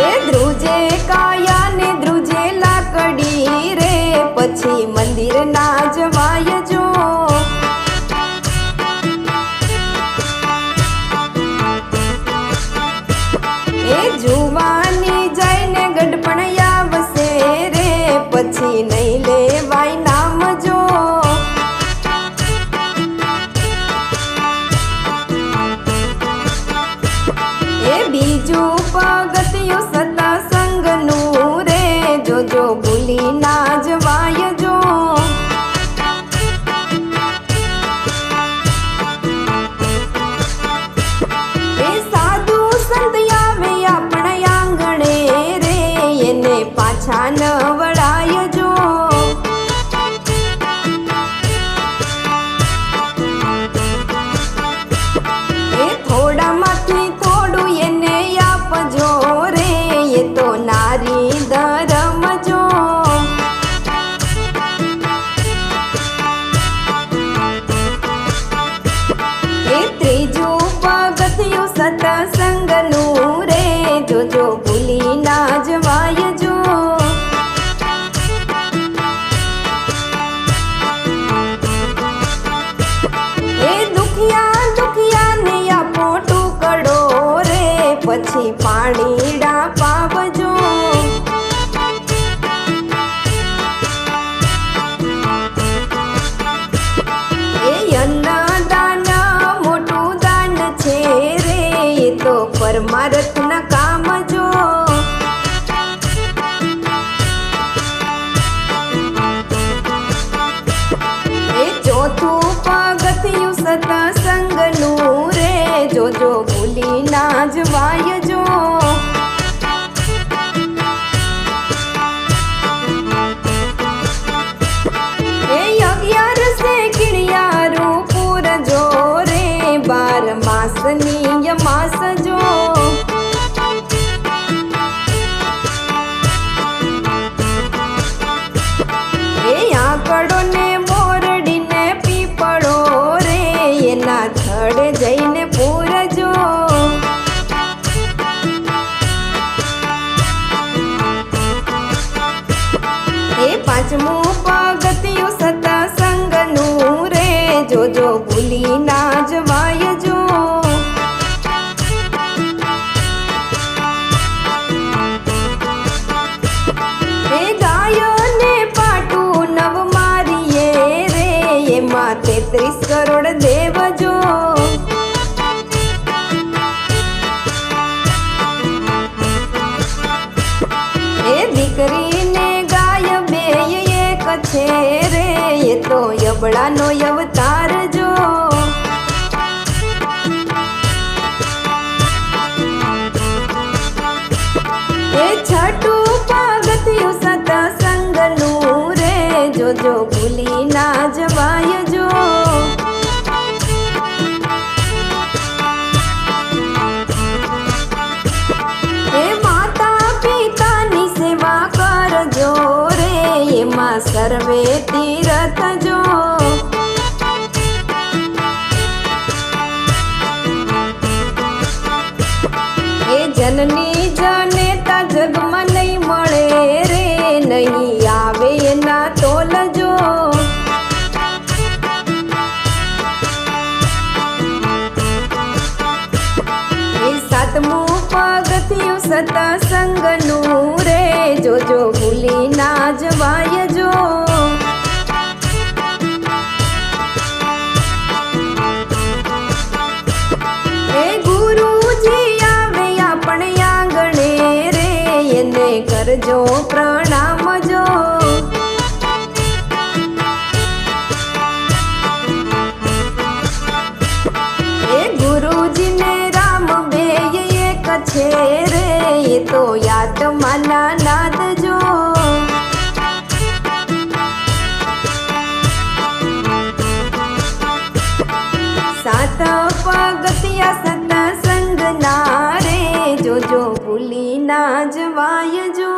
એ ધ્રુજે કાયા ને ધ્રુજે લાકડી રે, પછી મંદિર ના જવાય જો. એ જુવાની જઈને ગઢપણ આવશે રે, પછી નહીં લેવાય નામ જો. એ બીજું પગથિયું સત્સંગનું રે, જોજો ભૂલી ના જવાય જો. એ સાધુ સંત આવે આપણા આંગણે રે, એને પાછા ન વળાય જો. એ થોડામાંથી થોડું એને આપજો રે, એ તો નારી ધર્મ જો. એ ત્રીજું પગથિયું સત્સંગનું રે, જોજો ભૂલી ના જવાય જો. એ દુખિયા દુખિયાને આપો ટુકડો રે, પછી પાણીડા પાવજો. એ અન્નદાન મોટું દાન છે રે, એ તો પરમાર્થના કામ જો. એ ચોથું પગથિયું સત્સંગનું રે, જોજો ભૂલી ના જવાય જો. એ 11 કિણિયારું પૂરજો રે, 12 માસની માસ જો. એ આંકડો ને મોરડીને પીપળો રે, એના થડે જઈને પૂરજો. એ પાંચમું પગથિયું સત્સંગનું રે, જોજો ભૂલી ના જવાય જો. એ ગાયોને પાટું નવ મારીએ રે, એમાં 33 કરોડ દેવજો. એ દીકરીને ગાય બે એક છે રે, એ તો યબળાનો અવતાર જો. એ છઠ્ઠું પગથિયું સત્સંગનું રે, જોજો ભૂલી ના જવાય જો. એ માતા પિતાની સેવા કરજો રે, એમાં સર્વે તીરથ જો. એ જનની જનેતા જગમાં નહીં મળે રે, નહીં આવે એના તોલજો. એ સાતમું પગથિયું સત્સંગનું રે, જોજો ભૂલી ના જવાય જો. એ ગુરુજી આવે આપણે આંગણે રે, એને કરજો પ્રણામ જો. એ ગુરુજીને રામ બે એક છે રે, એ તો આત્માના નાદ જો. સાત પગથિયા સત્સંગના રે, જોજો ભૂલી ના જવાય જો.